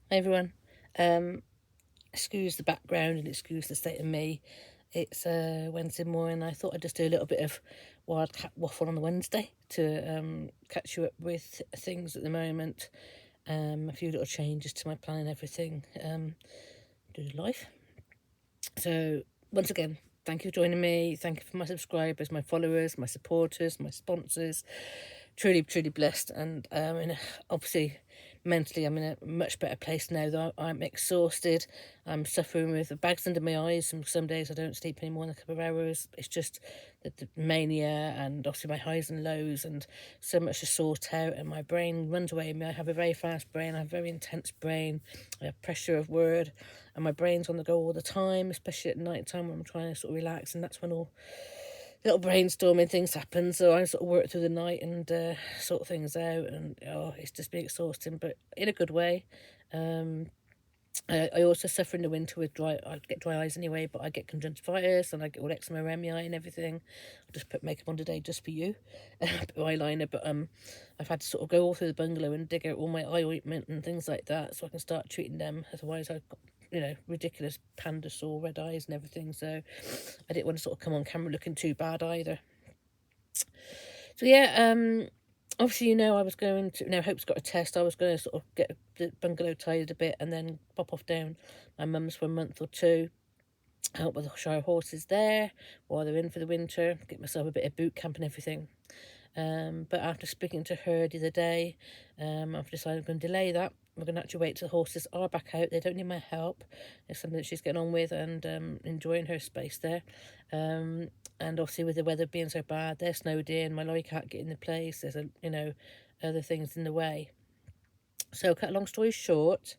Hi everyone. Excuse the background and excuse the state of me. It's Wednesday morning. I thought I'd just do a little bit of Wildkatt waffle on the Wednesday to catch you up with things at the moment. A few little changes to my plan and everything. Do life. So once again, thank you for joining me. Thank you for my subscribers, my followers, my supporters, my sponsors. Truly, truly blessed, and obviously mentally I'm in a much better place now. Though I'm exhausted, I'm suffering with bags under my eyes, and some days I don't sleep any more than a couple of hours. It's just the mania, and obviously my highs and lows, and so much to sort out, and my brain runs away with me. I have a very fast brain, I have a very intense brain, I have pressure of word, and my brain's on the go all the time, especially at night time when I'm trying to sort of relax, and that's when all little brainstorming things happen. So I sort of work through the night and sort things out, and it's just been exhausting, but in a good way. I also suffer in the winter with I get dry eyes anyway, but I get conjunctivitis and I get all eczema around my eye and everything. I just put makeup on today just for you, a bit of eyeliner, but I've had to sort of go all through the bungalow and dig out all my eye ointment and things like that so I can start treating them. Otherwise I've got, ridiculous panda sore red eyes and everything, so I didn't want to sort of come on camera looking too bad either. So yeah, obviously, I was going to, Hope's got a test. I was going to sort of get the bungalow tidied a bit and then pop off down my mum's for a month or two, help with the show horses there while they're in for the winter, get myself a bit of boot camp and everything. But after speaking to her the other day, I've decided I'm going to delay that. We're going to actually wait till the horses are back out. They don't need my help. It's something that she's getting on with and enjoying her space there. And obviously with the weather being so bad, they're snowed in, my lorry can't get in the place. There's other things in the way. So cut a long story short,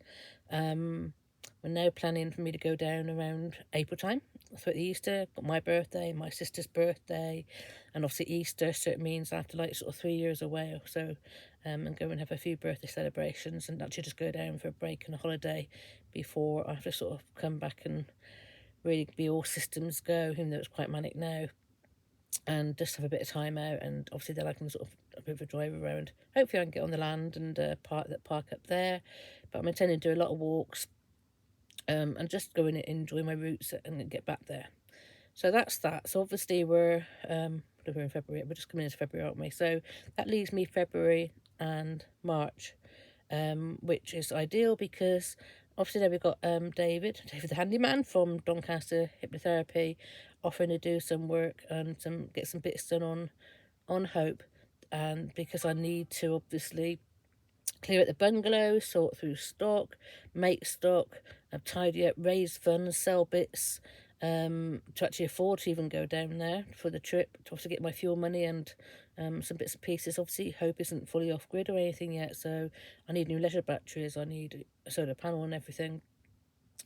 we're now planning for me to go down around April time for Easter. Got my birthday, my sister's birthday, and obviously Easter, so it means after like sort of 3 years away or so, and go and have a few birthday celebrations and actually just go down for a break and a holiday before I have to sort of come back and really be all systems go, even though it's quite manic now, and just have a bit of time out. And obviously then I can sort of a bit of a drive around. Hopefully I can get on the land and park up there, but I'm intending to do a lot of walks, and just go in and enjoy my routes and get back there. So that's that. So obviously we're in February. We're just coming into February, aren't we? So that leaves me February and March, which is ideal because obviously there we've got David the handyman from Doncaster Hypnotherapy, offering to do some work and get some bits done on Hope, and because I need to obviously clear out the bungalow, sort through stock, make stock, tidy up, raise funds, sell bits, to actually afford to even go down there for the trip, to also get my fuel money and some bits and pieces. Obviously, Hope isn't fully off grid or anything yet, so I need new leisure batteries, I need a solar panel and everything.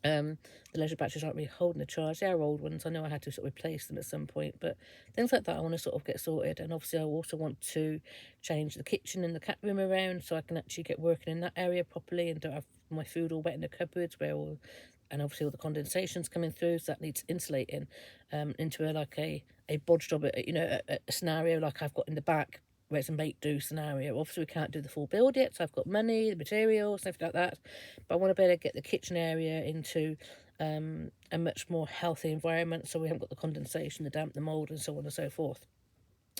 The leisure batteries aren't really holding the charge. They are old ones. I know I had to sort of replace them at some point, but things like that I want to sort of get sorted. And obviously I also want to change the kitchen and the cat room around so I can actually get working in that area properly and don't have my food all wet in the cupboards and obviously all the condensation's coming through, so that needs insulating into a bodge job, a scenario like I've got in the back where it's a make do scenario. Obviously we can't do the full build yet, so I've got money, the materials, everything like that, but I want to be able to get the kitchen area into a much more healthy environment, so we haven't got the condensation, the damp, the mold, and so on and so forth,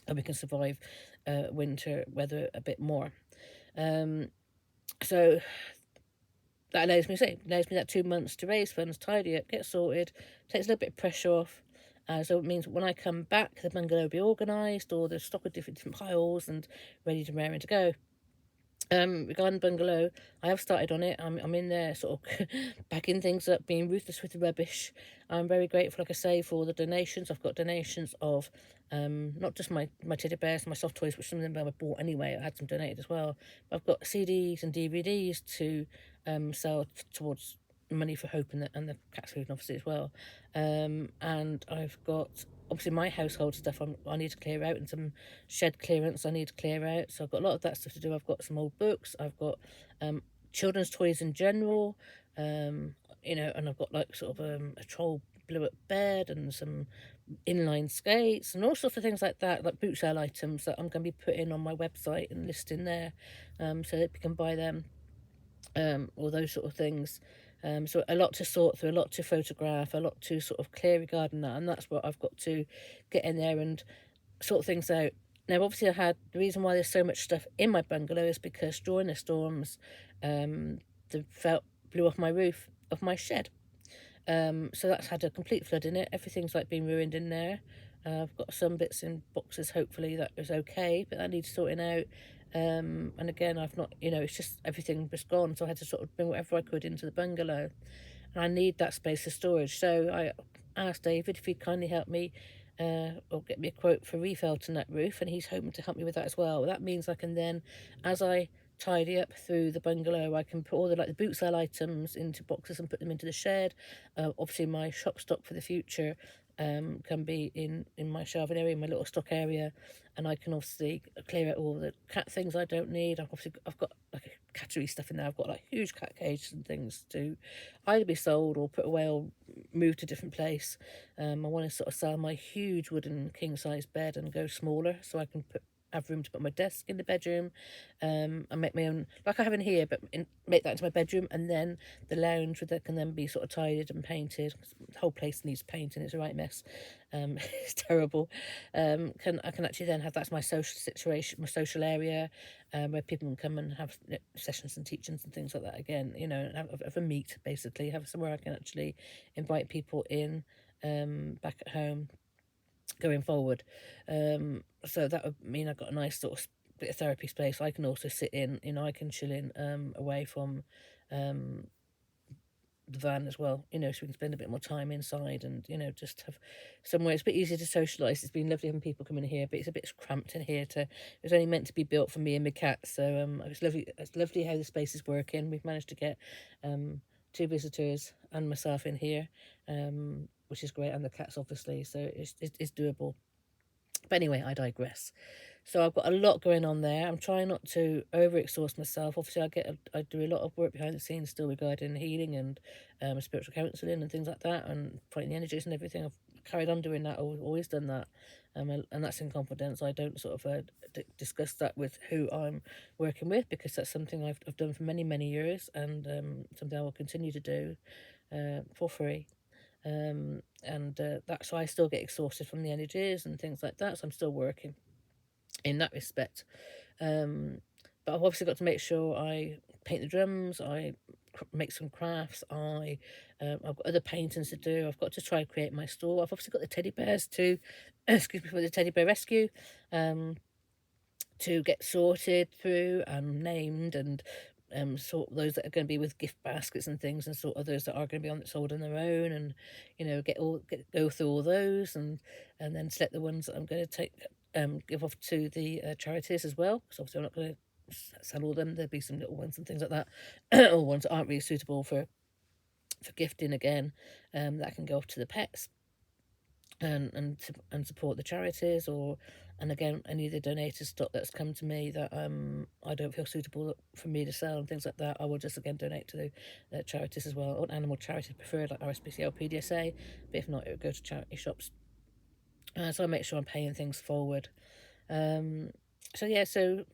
and we can survive winter weather a bit more. So that allows me that 2 months to raise funds, tidy up, get sorted, takes a little bit of pressure off. So it means when I come back, the bungalow will be organised, or the stock of different piles and ready to raring to go. Regarding bungalow, I have started on it. I'm in there sort of backing things up, being ruthless with the rubbish. I'm very grateful, like I say, for the donations. I've got donations of not just my teddy bears, my soft toys, which some of them I bought anyway. I had some donated as well. But I've got CDs and DVDs to sell towards money for Hope and the cat's food, obviously, as well. And I've got obviously my household stuff I need to clear out, and some shed clearance I need to clear out. So I've got a lot of that stuff to do. I've got some old books. I've got children's toys in general, and I've got like sort of a troll blew up bed and some inline skates and all sorts of things like that, like boot sale items that I'm going to be putting on my website and listing there, so that you can buy them. all those sort of things. So a lot to sort through, a lot to photograph, a lot to sort of clear regarding that, and that's what I've got to get in there and sort things out. Now, obviously, the reason why there's so much stuff in my bungalow is because during the storms, the felt blew off my roof of my shed. So that's had a complete flood in it. Everything's like been ruined in there. I've got some bits in boxes, hopefully that is okay, but that needs sorting out. And again, I've not, it's just everything was gone, so I had to sort of bring whatever I could into the bungalow, and I need that space for storage. So I asked David if he'd kindly help me, or get me a quote for refelting that roof, and he's hoping to help me with that as well. That means I can then, as I tidy up through the bungalow, I can put all the boot sale items into boxes and put them into the shed. Obviously my shop stock for the future can be in my shelving area, in my little stock area, and I can obviously clear out all the cat things I don't need. I've got like a cattery stuff in there. I've got like huge cat cages and things to either be sold or put away or move to a different place. I want to sort of sell my huge wooden king size bed and go smaller, so I can have room to put my desk in the bedroom, and make my own, like I have in here, but make that into my bedroom, and then the lounge that can then be sort of tidied and painted. The whole place needs painting; it's a right mess. It's terrible. I can actually then have, that's my social situation, my social area, where people can come and have sessions and teachings and things like that again. And have a meet, basically, have somewhere I can actually invite people in, back at home going forward. So that would mean I've got a nice sort of bit of therapy space I can also sit in. I can chill in, away from the van as well, so we can spend a bit more time inside and, just have somewhere. It's a bit easier to socialise. It's been lovely having people come in here, but it's a bit cramped in here. It was only meant to be built for me and my cat, so it's lovely how the space is working. We've managed to get 2 visitors and myself in here, which is great, and the cats obviously, so it's doable. But anyway, I digress. So I've got a lot going on there. I'm trying not to over-exhaust myself. Obviously, I do a lot of work behind the scenes still regarding healing and spiritual counselling and things like that, and fighting the energies and everything. I've carried on doing that. I've always done that, and that's in confidence. I don't sort of discuss that with who I'm working with, because that's something I've done for many, many years, and something I will continue to do for free. And that's why I still get exhausted from the energies and things like that, so I'm still working in that respect. But I've obviously got to make sure I paint the drums, I make some crafts, I've got other paintings to do. I've got to try and create my store. I've obviously got the teddy bears to excuse me, for the teddy bear rescue, to get sorted through and named, and sort those that are going to be with gift baskets and things, and sort of those that are going to be sold on their own, and go through all those, and then select the ones that I'm going to take, give off to the charities as well, because obviously I'm not going to sell all of them. There'll be some little ones and things like that, or ones that aren't really suitable for gifting again, that can go off to the pets, and support the charities, and again, any of the donated stock that's come to me that I don't feel suitable for me to sell and things like that, I will just again donate to the charities as well, or animal charities preferred, like RSPCA or PDSA, but if not, it would go to charity shops. So I make sure I'm paying things forward. So yeah, so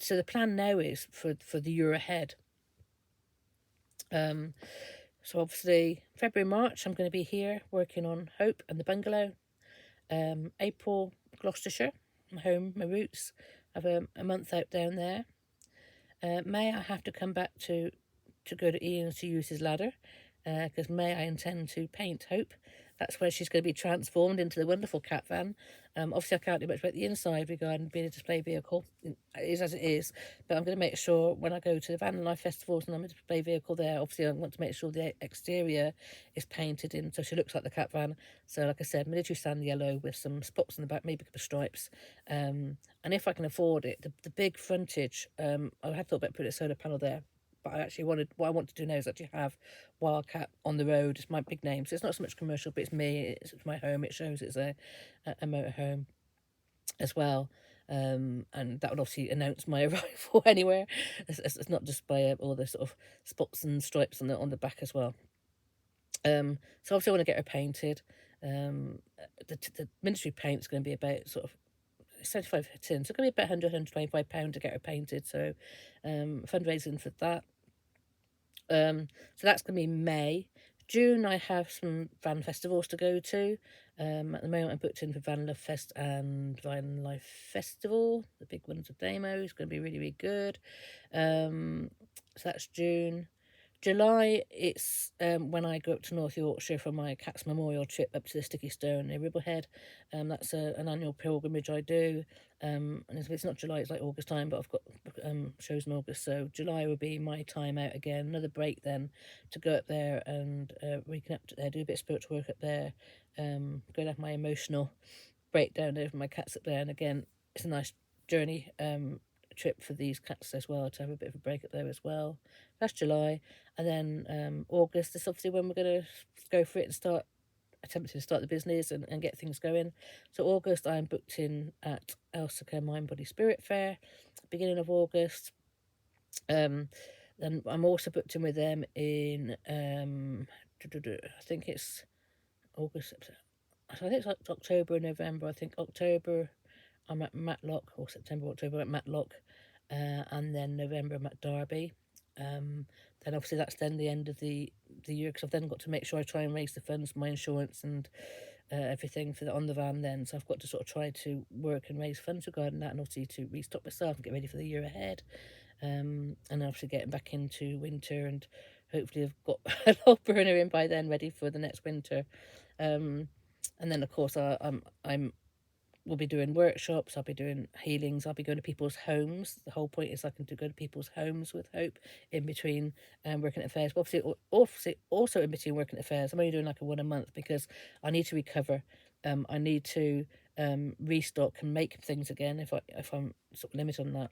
the plan now is for the year ahead. So obviously February, March, I'm going to be here working on Hope and the bungalow. April, Gloucestershire, my home, my roots. I have a month out down there. May, I have to come back to go to Ian's to use his ladder, because May I intend to paint Hope. That's where she's going to be transformed into the wonderful cat van. Obviously, I can't do much about the inside regarding being a display vehicle. It is as it is, but I'm going to make sure when I go to the Van and Life Festivals and I'm a display vehicle there, obviously I want to make sure the exterior is painted in so she looks like the cat van. So like I said, military sand yellow with some spots in the back, maybe a couple of stripes. And if I can afford it, the big frontage, I had thought about putting a solar panel there, but what I want to do now is actually have Wildkatt on the road. It's my big name, so it's not so much commercial, but it's me, it's my home. It shows it's a motorhome as well, and that would obviously announce my arrival anywhere. It's not just by all the sort of spots and stripes on the back as well. So obviously I want to get her painted. The ministry paint is going to be about sort of 75 tins, so it's going to be about £125 to get her painted, so fundraising for that. So that's going to be May. June, I have some van festivals to go to. At the moment, I'm booked in for Van Love Fest and Van Life Festival. The big ones of Damo. It's going to be really, really good. So that's June. July, it's when I go up to North Yorkshire for my Cats Memorial trip up to the Sticky Stone near Ribblehead. That's an annual pilgrimage I do. And it's not July, it's like August time, but I've got shows in August. So July will be my time out again. Another break then to go up there and reconnect up there, do a bit of spiritual work up there, go and have my emotional breakdown over my cats up there. And again, it's a nice journey trip for these cats as well, to have a bit of a break up there as well. That's July. And then August is obviously when we're going to go for it and start attempting to start the business and get things going. So August, I'm booked in at Elsica Mind Body Spirit Fair, beginning of August. Then I'm also booked in with them in I think it's August. I think it's like October and November. I think October I'm at Matlock, or September, October at Matlock, and then November I'm at Derby. Then obviously that's then the end of the year, because I've then got to make sure I try and raise the funds for my insurance and everything for on the van then. So I've got to sort of try to work and raise funds regarding that, and obviously to restock myself and get ready for the year ahead. And obviously getting back into winter, and hopefully I've got a log burner in by then, ready for the next winter. And then of course we'll be doing workshops, I'll be doing healings, I'll be going to people's homes. The whole point is I can go to people's homes with Hope in between working at fairs. But obviously also in between working at fairs, I'm only doing like a one a month because I need to recover. I need to restock and make things again if I'm sort of limited on that.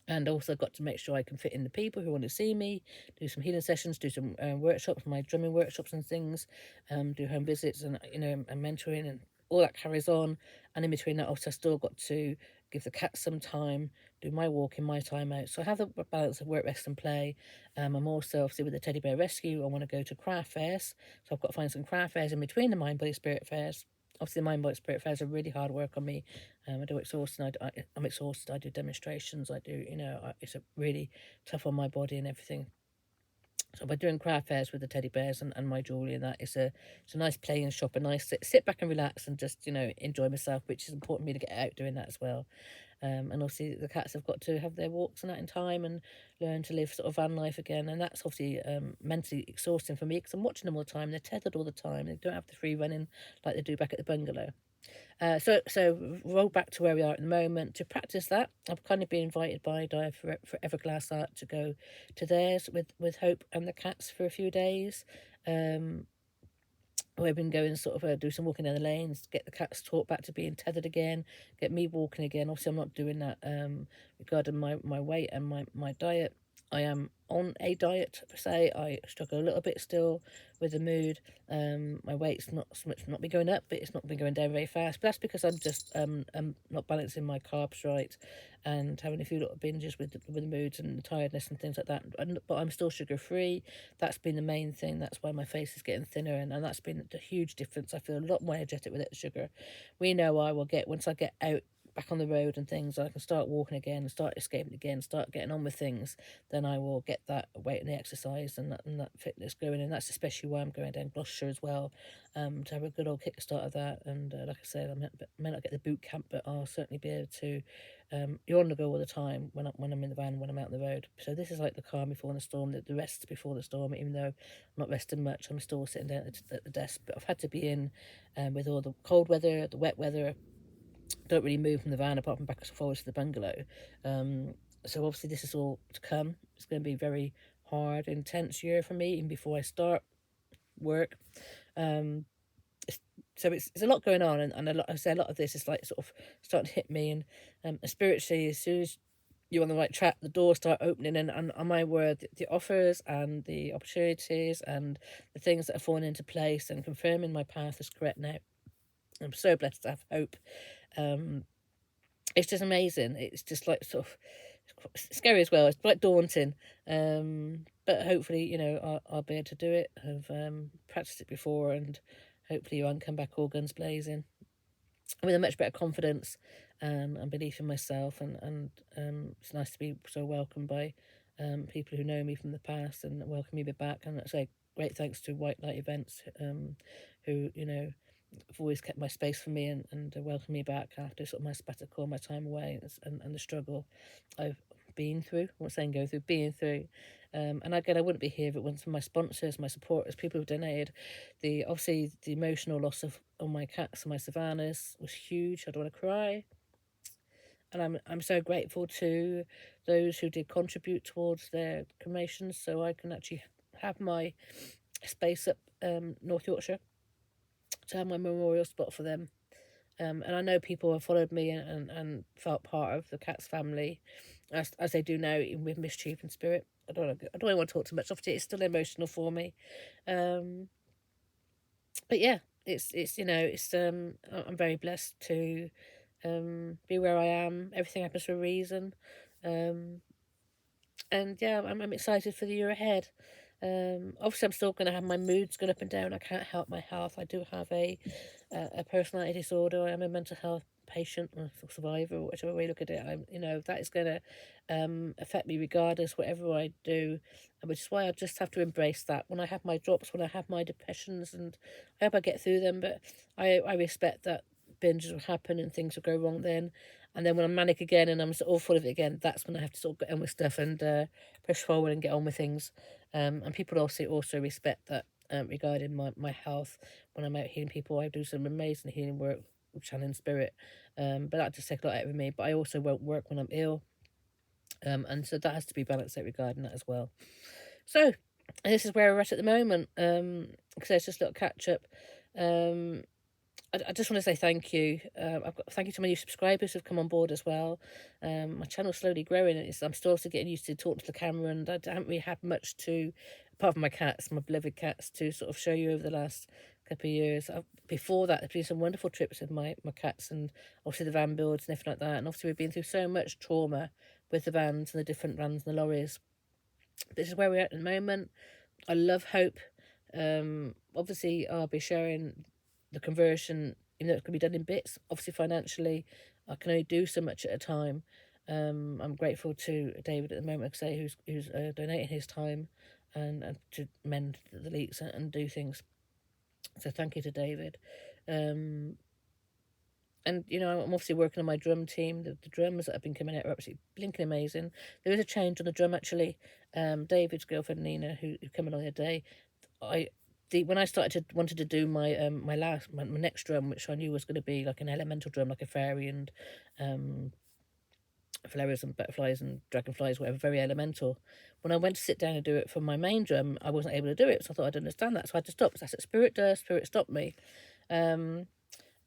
And also got to make sure I can fit in the people who want to see me, do some healing sessions, do some workshops, my drumming workshops and things, do home visits and and mentoring, and all that carries on. And in between that, also still got to give the cats some time, do my walking, my time out. So I have the balance of work, rest and play. I'm also obviously with the Teddy Bear Rescue. I want to go to craft fairs, so I've got to find some craft fairs in between the Mind Body Spirit fairs. Obviously, the Mind Body Spirit fairs are really hard work on me. I do exhausting. I'm exhausted. I do demonstrations. I do, it's a really tough on my body and everything. So by doing craft fairs with the teddy bears and my jewellery and that, it's a nice play and shop, a nice sit back and relax and just, enjoy myself, which is important for me to get out doing that as well. And obviously the cats have got to have their walks and that in time and learn to live sort of van life again. And that's obviously mentally exhausting for me, because I'm watching them all the time. They're tethered all the time. They don't have the free running like they do back at the bungalow. So roll back to where we are at the moment. To practice that, I've kind of been invited by Dia for Everglass Art to go to theirs with Hope and the cats for a few days. We've been going sort of do some walking down the lanes, get the cats taught back to being tethered again, get me walking again. Obviously, I'm not doing that regarding my weight and my diet. I am on a diet per se. I struggle a little bit still with the mood. My weight's not so much not been going up, but it's not been going down very fast. But that's because I'm just I'm not balancing my carbs right, and having a few little binges with the moods and the tiredness and things like that. But I'm still sugar free. That's been the main thing. That's why my face is getting thinner, and that's been a huge difference. I feel a lot more energetic with it sugar. We know I will get, once I get out back on the road and things, I can start walking again and start escaping again, start getting on with things, then I will get that weight and the exercise and that fitness going. And that's especially why I'm going down Gloucestershire as well, to have a good old kickstart of that. And like I said, I may not get the boot camp, but I'll certainly be able to. You're on the go all the time when I'm in the van, when I'm out on the road. So this is like the calm before the storm, the rest before the storm. Even though I'm not resting much, I'm still sitting down at the desk. But I've had to be in with all the cold weather, the wet weather. Don't really move from the van apart from backwards and forwards to the bungalow. So obviously this is all to come. It's going to be a very hard, intense year for me, even before I start work. So it's a lot going on, and I say a lot of this is like sort of starting to hit me, and spiritually, as soon as you're on the right track, the doors start opening, and on my word, the offers and the opportunities and the things that are falling into place and confirming my path is correct now. I'm so blessed to have hope. It's just amazing. It's just like sort of scary as well. It's quite daunting. But hopefully, I'll be able to do it. I've practiced it before, and hopefully I can come back all guns blazing with a much better confidence and belief in myself. And it's nice to be so welcomed by people who know me from the past and welcome me back. And I say great thanks to White Light Events, who, you know, have always kept my space for me and welcomed me back after sort of my sabbatical, my time away, and the struggle I've been through. I'm not saying go through, being through. And again, I wouldn't be here if it wasn't for my sponsors, my supporters, people who've donated. Obviously the emotional loss of all my cats and my savannas was huge. I don't want to cry. And I'm so grateful to those who did contribute towards their cremations, so I can actually have my space up North Yorkshire to have my memorial spot for them. And I know people have followed me and felt part of the Cats family, as they do now, even with mischief and spirit. I don't really want to talk too much. Obviously, it's still emotional for me, but yeah, it's you know, it's I'm very blessed to be where I am. Everything happens for a reason, and yeah, I'm excited for the year ahead. Obviously, I'm still going to have my moods going up and down. I can't help my health. I do have a personality disorder. I am a mental health patient or survivor, or whichever way you look at it. You know, that is going to affect me regardless, whatever I do, which is why I just have to embrace that. When I have my drops, when I have my depressions, and I hope I get through them, but I respect that binges will happen and things will go wrong then. And then when I'm manic again and I'm sort of full of it again, that's when I have to sort of get on with stuff and push forward and get on with things. And people also respect that regarding my health. When I'm out healing people, I do some amazing healing work with channeling spirit. But that just takes a lot out of me. But I also won't work when I'm ill. And so that has to be balanced out regarding that as well. So, and this is where we're at the moment. Because there's just a little catch up. I just want to say thank you. Thank you to my new subscribers who've come on board as well. My channel's slowly growing. I'm still also getting used to talking to the camera, and I haven't really had much to, apart from my cats, my beloved cats, to sort of show you over the last couple of years. Before that, there's been some wonderful trips with my cats, and obviously the van builds and everything like that. And obviously we've been through so much trauma with the vans and the different vans and the lorries. This is where we're at the moment. I love hope. Obviously I'll be sharing the conversion, you know, it's going to be done in bits. Obviously financially I can only do so much at a time. I'm grateful to David at the moment, I say, who's donating his time and to mend the leaks and do things. So thank you to David. And, you know, I'm obviously working on my drum team. The drums that have been coming out are absolutely blinking amazing. There is a change on the drum, actually. David's girlfriend, Nina, who came along the other day, when I wanted to do my my next drum, which I knew was going to be like an elemental drum, like a fairy and flowers and butterflies and dragonflies, whatever, very elemental. When I went to sit down and do it for my main drum, I wasn't able to do it, so I thought I'd understand that, so I had to stop. So I said, Spirit stopped me.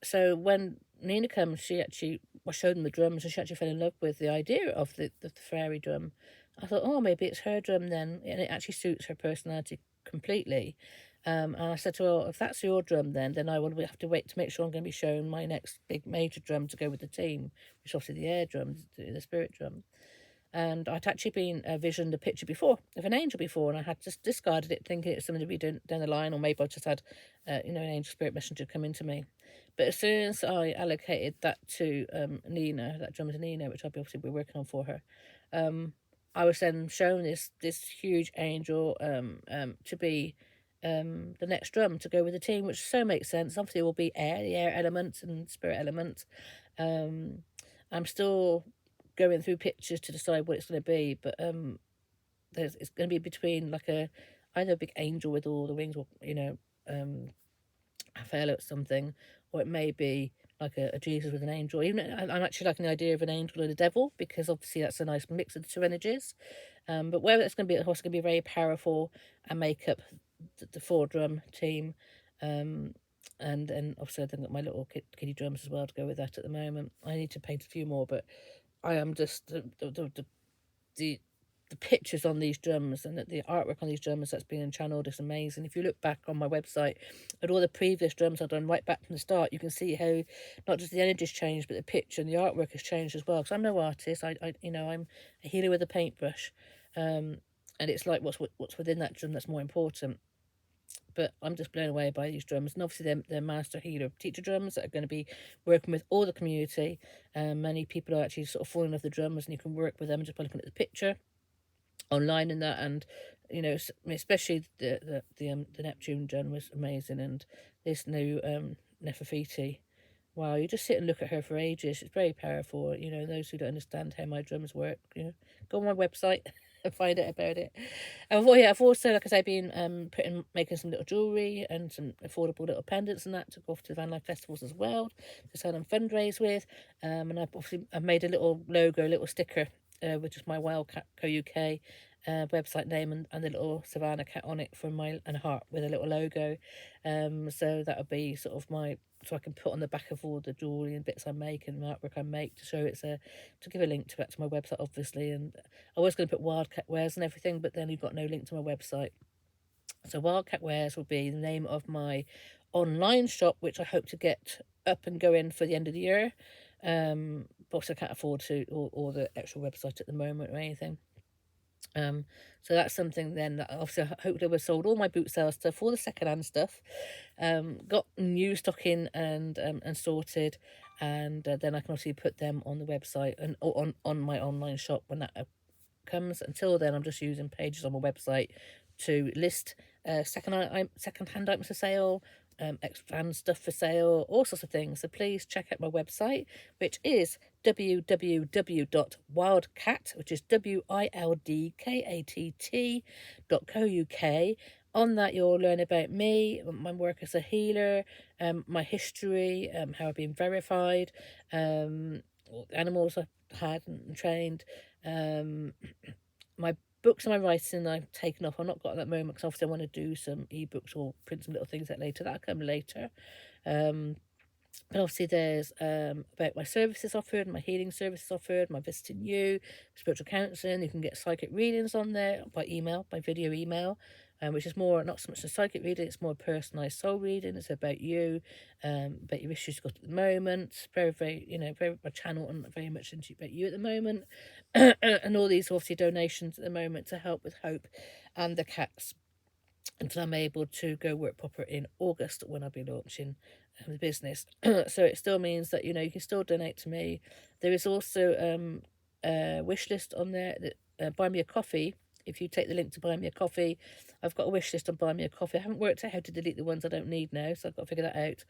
So when Nina comes, she actually, I showed them the drums, and she actually fell in love with the idea of the fairy drum. I thought, oh, maybe it's her drum then, and it actually suits her personality completely. And I said to her, if that's your drum then I will have to wait to make sure I'm going to be showing my next big major drum to go with the team, which is obviously the air drum, the spirit drum. And I'd actually been visioned a picture before of an angel before, and I had just discarded it, thinking it's something to be down the line, or maybe I just had, you know, an angel spirit messenger come into me. But as soon as I allocated that to Nina, that drum to Nina, which I'll be obviously be working on for her, I was then shown this huge angel to be the next drum to go with the team, which so makes sense. Obviously, it will be the air element and spirit element. I'm still going through pictures to decide what it's going to be, but it's going to be between like either a big angel with all the wings, or, you know, a pharaoh or something, or it may be like a Jesus with an angel. Even I'm actually liking the idea of an angel and a devil, because obviously that's a nice mix of the two energies. But whether it's going to be, of course, going to be very powerful and make up the four drum team. And then obviously I've got my little kiddie drums as well to go with that at the moment. I need to paint a few more, but I am just the pictures on these drums and the artwork on these drums that's been channeled is amazing. If you look back on my website at all the previous drums I've done right back from the start, you can see how not just the energy's changed, but the picture and the artwork has changed as well. Because I'm no artist, I you know, I'm a healer with a paintbrush, and it's like what's within that drum that's more important. But I'm just blown away by these drums, and obviously they're master healer teacher drums that are going to be working with all the community. Many people are actually sort of falling off the drums, and you can work with them just by looking at the picture. online and that, and especially the Neptune done was amazing, and this new Nefertiti. Wow, you just sit and look at her for ages. It's very powerful. Those who don't understand how my drums work, go on my website and find out about it. And I've also, like I say, been making some little jewellery and some affordable little pendants and that to go off to van life festivals as well to sell and fundraise with. And I've made a little logo, a little sticker, which is my Wildkatt Co UK website name, and the little Savannah cat on it from and a heart with a little logo. So that'll be sort of so I can put on the back of all the jewellery and bits I make and artwork I make to show to give a link to my website, obviously. And I was going to put Wildkatt Wares and everything, but then you've got no link to my website. So Wildkatt Wares will be the name of my online shop, which I hope to get up and going for the end of the year. But also I can't afford to or the extra website at the moment or anything. So that's something then that obviously I hope we've sold all my boot sale stuff, all the secondhand stuff, got new stock in and sorted, and then I can obviously put them on the website and on my online shop when that comes. Until then, I'm just using pages on my website to list second-hand items for sale, extra stuff for sale, all sorts of things. So please check out my website, which is www.wildkatt, which is WILDKATT.co.uk. On that, you'll learn about me, my work as a healer, my history, how I've been verified, animals I've had and trained, my books and my writing I've taken off. I've not got at that moment because obviously I want to do some ebooks or print some little things out later. That'll come later. But obviously there's about my services offered, my healing services offered, my visiting you, spiritual counselling. You can get psychic readings on there by email, by video email, which is more, not so much a psychic reading, it's more a personalised soul reading. It's about you, about your issues you've got at the moment. Very, very, very my channel and very much into about you at the moment. And all these obviously donations at the moment to help with Hope and the cats until I'm able to go work proper in August when I'll be launching the business. So it still means that you can still donate to me. There is also a wish list on there that buy me a coffee. If you take the link to buy me a coffee, I've got a wish list on buy me a coffee. I haven't worked out how to delete the ones I don't need now, so I've got to figure that out.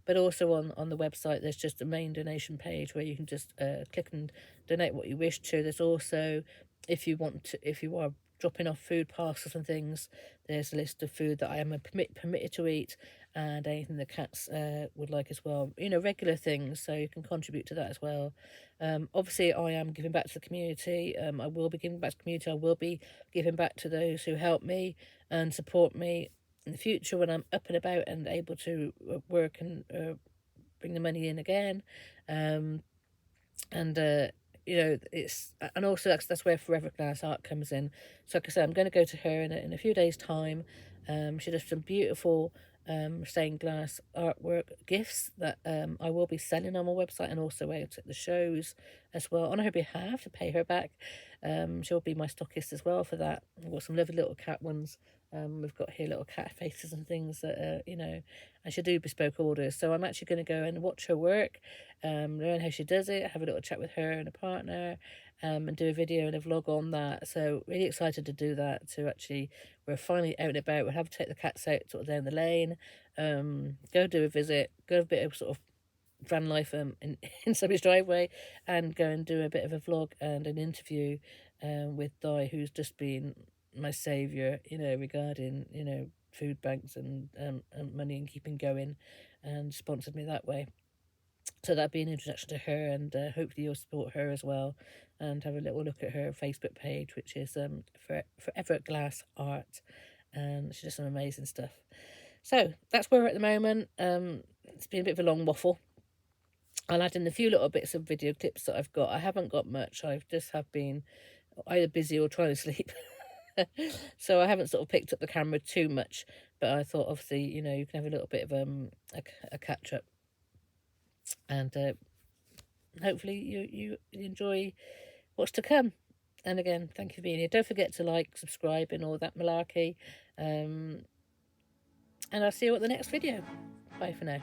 But also on the website, there's just a main donation page where you can just click and donate what you wish to. There's also, if you are dropping off food parcels and things, there's a list of food that I am permitted to eat, and anything the cats would like as well, regular things, so you can contribute to that as well. Obviously I am giving back to the community. I will be giving back to the community. I will be giving back to those who help me and support me in the future when I'm up and about and able to work and bring the money in again. It's, and also that's where Forever Glass Art comes in. So like I said, I'm going to go to her in a few days time. She does some beautiful stained glass artwork gifts that I will be selling on my website and also out at the shows as well on her behalf to pay her back. She'll be my stockist as well for that. I've got some lovely little cat ones. We've got here little cat faces and things that and she do bespoke orders. So I'm actually going to go and watch her work, learn how she does it, have a little chat with her and a partner, and do a video and a vlog on that. So really excited to do that. To actually, we're finally out and about. We'll have to take the cats out sort of down the lane, go do a visit, go a bit of sort of van life in somebody's driveway, and go and do a bit of a vlog and an interview with Di, who's just been my saviour, regarding food banks and money and keeping going, and sponsored me that way. So that'd be an introduction to her, and hopefully you'll support her as well and have a little look at her Facebook page, which is Forever Glass Art, and she does some amazing stuff. So that's where we're at the moment. It's been a bit of a long waffle. I'll add in a few little bits of video clips that I've got. I haven't got much. I've just have been either busy or trying to sleep. So I haven't sort of picked up the camera too much, but I thought obviously, you can have a little bit of a catch up, and hopefully you enjoy what's to come. And again, thank you for being here. Don't forget to like, subscribe and all that malarkey, and I'll see you at the next video. Bye for now.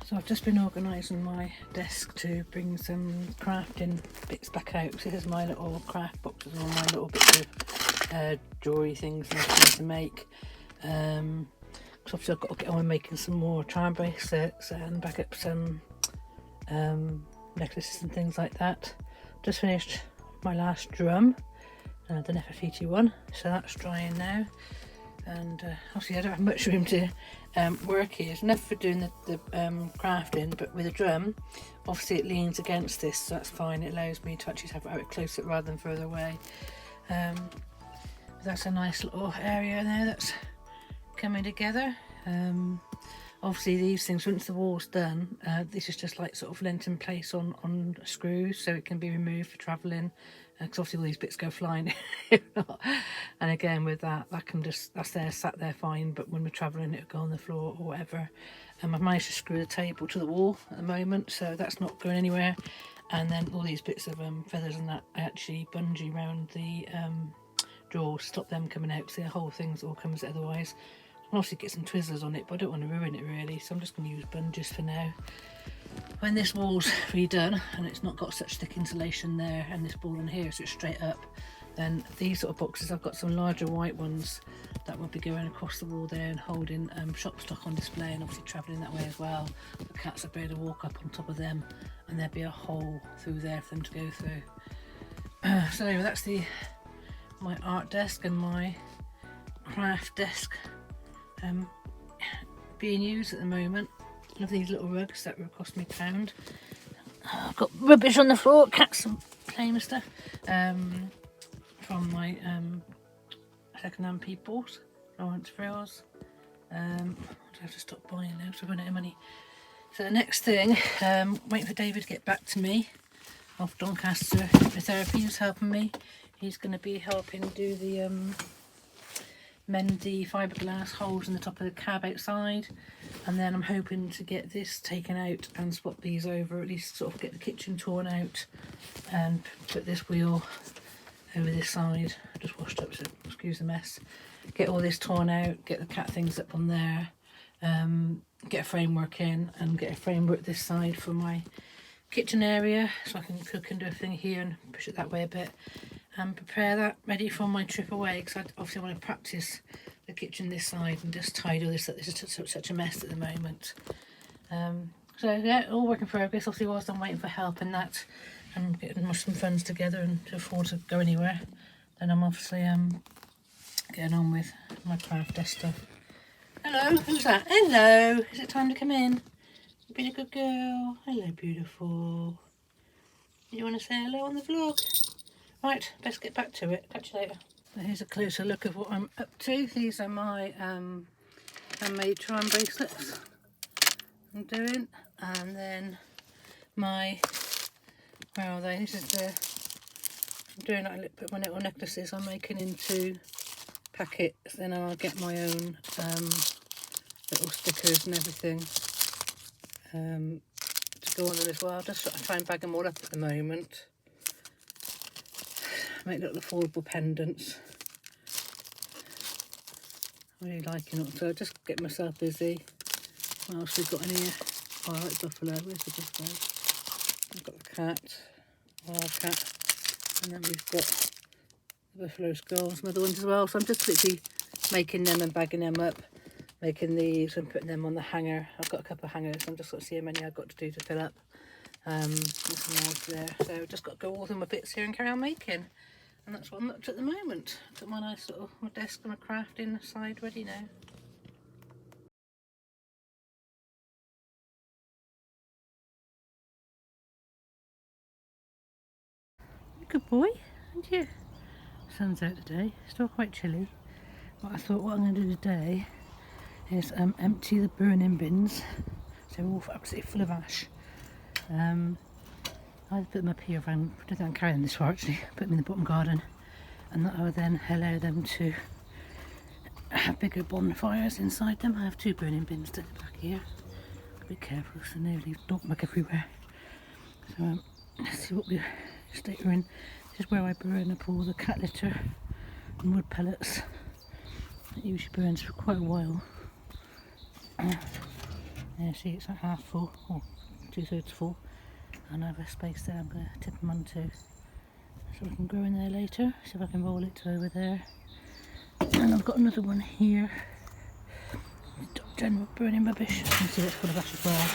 So I've just been organising my desk to bring some crafting bits back out. So here's my little craft boxes, all my little bits of jewellery things and everything to make. So obviously I've got to get on making some more charm bracelets and back up some necklaces and things like that. Just finished my last drum, the Nefertiti one, so that's drying now. And obviously I don't have much room to work here. It's enough for doing the crafting, but with a drum, obviously it leans against this, so that's fine. It allows me to actually have it closer rather than further away. That's a nice little area there that's coming together. Obviously these things, once the wall's done, this is just like sort of lent in place on screws, so it can be removed for travelling, because obviously all these bits go flying if not. And again with that's there, sat there fine, but when we're travelling it'll go on the floor or whatever. I've managed to screw the table to the wall at the moment, so that's not going anywhere. And then all these bits of feathers and that, I actually bungee around the drawers, stop them coming out, so the whole thing's all comes otherwise. I can obviously get some Twizzlers on it, but I don't want to ruin it really, so I'm just going to use bungees for now. When this wall's redone and it's not got such thick insulation there, and this wall on here so it's straight up, then these sort of boxes, I've got some larger white ones that will be going across the wall there and holding shop stock on display, and obviously travelling that way as well. The cats will be able to walk up on top of them and there'll be a hole through there for them to go through. So anyway, that's my art desk and my craft desk being used at the moment. Love these little rugs that will cost me £1. I've got rubbish on the floor, cats and playing with stuff from my second-hand peoples, Florence Frills. I have to stop buying now so I run out of money. So the next thing, waiting for David to get back to me off Doncaster Therapy. He's helping me. He's going to be helping do the mend the fiberglass holes in the top of the cab outside, and then I'm hoping to get this taken out and swap these over, at least sort of get the kitchen torn out and put this wheel over this side. I just washed up, so excuse the mess. Get all this torn out, get the cat things up on there, get a framework in and get a framework this side for my kitchen area so I can cook and do everything here and push it that way a bit, and prepare that ready for my trip away, because I obviously want to practice the kitchen this side and just tidy all this up. This is such a mess at the moment. So yeah, all work in progress. Obviously whilst I'm waiting for help in that and getting some funds together and to afford to go anywhere, then I'm obviously getting on with my craft desk stuff. Hello, who's that? Hello, is it time to come in? You've been a good girl. Hello, beautiful. You want to say hello on the vlog? Right, best get back to it. Catch you later. So here's a closer look of what I'm up to. These are my handmade charm bracelets I'm doing, and then my, where are they? This is the, I'm doing like put my little necklaces I'm making into packets. Then I'll get my own little stickers and everything to go on them as well. Just try and bag them all up at the moment. Make little affordable pendants. Really liking it, so just get myself busy. What else we've got in here? Oh, I like buffalo. Where's the buffalo? I've got the cat, Wildkatt, and then we've got the buffalo skull, some other ones as well. So I'm just literally making them and bagging them up, making these and putting them on the hanger. I've got a couple of hangers. I'm just sort of seeing how many I've got to do to fill up. Nothing else there. So I've just got to go all through my bits here and carry on making. And that's what I'm up to at the moment. Got my nice little my desk and my crafting side ready now. Good boy, aren't you? Sun's out today, still quite chilly. But I thought what I'm going to do today is empty the burning bins. So they're all absolutely full of ash. I'll put them up here if I don't carry them this far actually, put them in the bottom garden, and that will then allow them to have bigger bonfires inside them. I have 2 burning bins to the back here. Be careful so nobody dog muck everywhere. So let's see what state we're in. This is where I burn up all the cat litter and wood pellets. It usually burns for quite a while. Yeah, see, it's like half full, or 2/3 full. And I have a space there I'm going to tip them onto, so we can grow in there later. See if I can roll it to over there. And I've got another one here. General burning rubbish. You can see it's full of ash as well.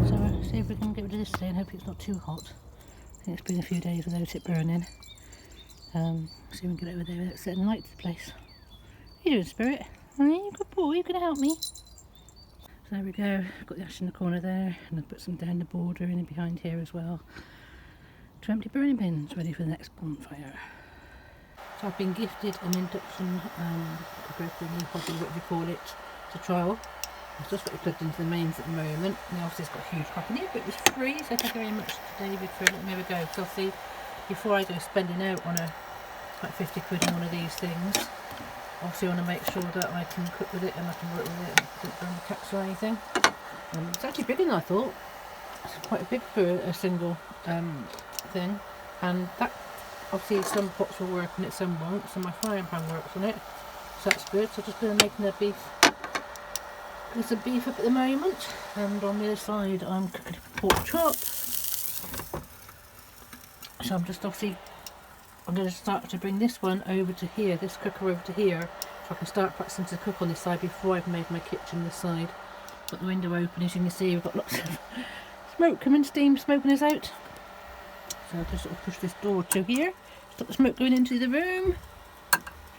So see if we can get rid of this today and hope it's not too hot. I think it's been a few days without it burning. See if we can get over there without setting light to the place. What are you doing, Spirit? Oh, you good boy, you're going to help me. So there we go, I've got the ash in the corner there, and I've put some down the border and in behind here as well. 2 empty burning bins ready for the next bonfire. So I've been gifted an induction cooker, new hobby, what do you call it, to trial. I've just got it plugged into the mains at the moment. Now obviously it's got a huge crack in it, but it was free, so thank you very much to David for letting me have a go. Because obviously, before I go spending out on like 50 quid on one of these things, obviously I want to make sure that I can cook with it and I can work with it and don't burn the cats or anything. It's actually bigger than I thought. It's quite big for a single thing, and that obviously some pots will work on it, some won't, so my frying pan works on it, so that's good. So just going to make their beef. There's some beef up at the moment, and on the other side I'm cooking a pork chop. So I'm just obviously, I'm going to start to bring this one over to here, this cooker over to here, so I can start practicing to cook on this side before I've made my kitchen this side. Got the window open, as you can see, we've got lots of smoke coming, steam smoking us out. So I'll just sort of push this door to here, stop the smoke going into the room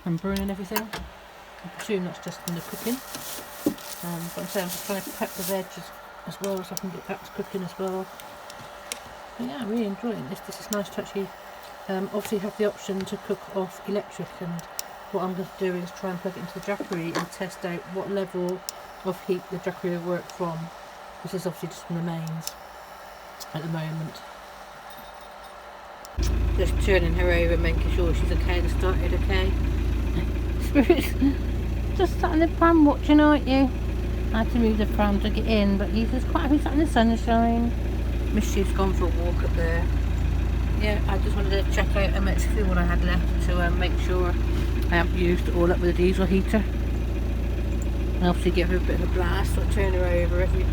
and burning everything. I presume that's just from the cooking. But I'm saying I'm just trying to prep the veg as well, so I can get that to cooking as well. But yeah, I'm really enjoying this. This is nice to actually obviously have the option to cook off electric, and what I'm going to do is try and plug it into the jackery and test out what level of heat the jackery will work from. This is obviously just from the mains at the moment. Just turning her over, making sure she's okay and started okay. Spirit's just sat in the pram watching, aren't you? I had to move the pram to get in, but he's just quite happy sat in the sunshine. Mischief's gone for a walk up there. Yeah, I just wanted to check out how much fuel I had left to make sure I haven't used it all up with a diesel heater. And obviously give her a bit of a blast, so I turn her over every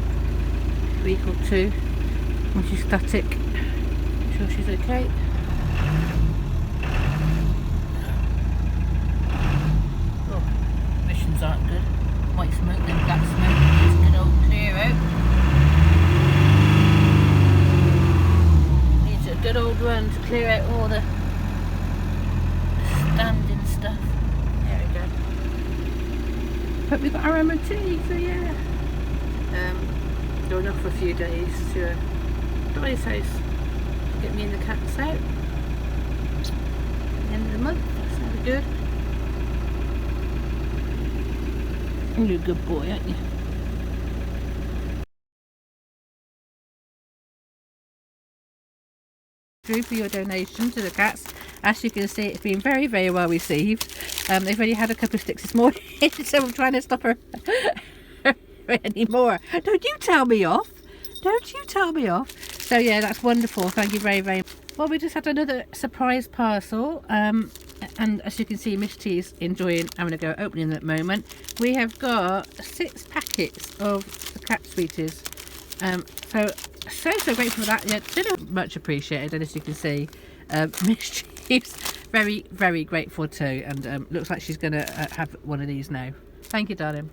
week or two when she's static. Make sure she's okay. Oh, emissions aren't good. White smoke, then black smoke. It's a good old clear out. Needs a good old run to clear out all the standing stuff. There we go. But we've got our MOT, so yeah. Going off for a few days to Dolly's house. Get me and the cats out. At the end of the month, that's really good. You're a good boy, aren't you? For your donation to the cats. As you can see, it's been very, very well received. They've already had a couple of sticks this morning, so I'm trying to stop her anymore. Don't you tell me off. Don't you tell me off. So yeah, that's wonderful. Thank you very, very much. Well, we just had another surprise parcel. And as you can see, Miss T's enjoying having a go at opening them at the moment. We have got 6 packets of the cat sweeties. So grateful for that. Yeah, much appreciated. And as you can see, Miss T's very, very grateful too. And looks like she's going to have one of these now. Thank you, darling.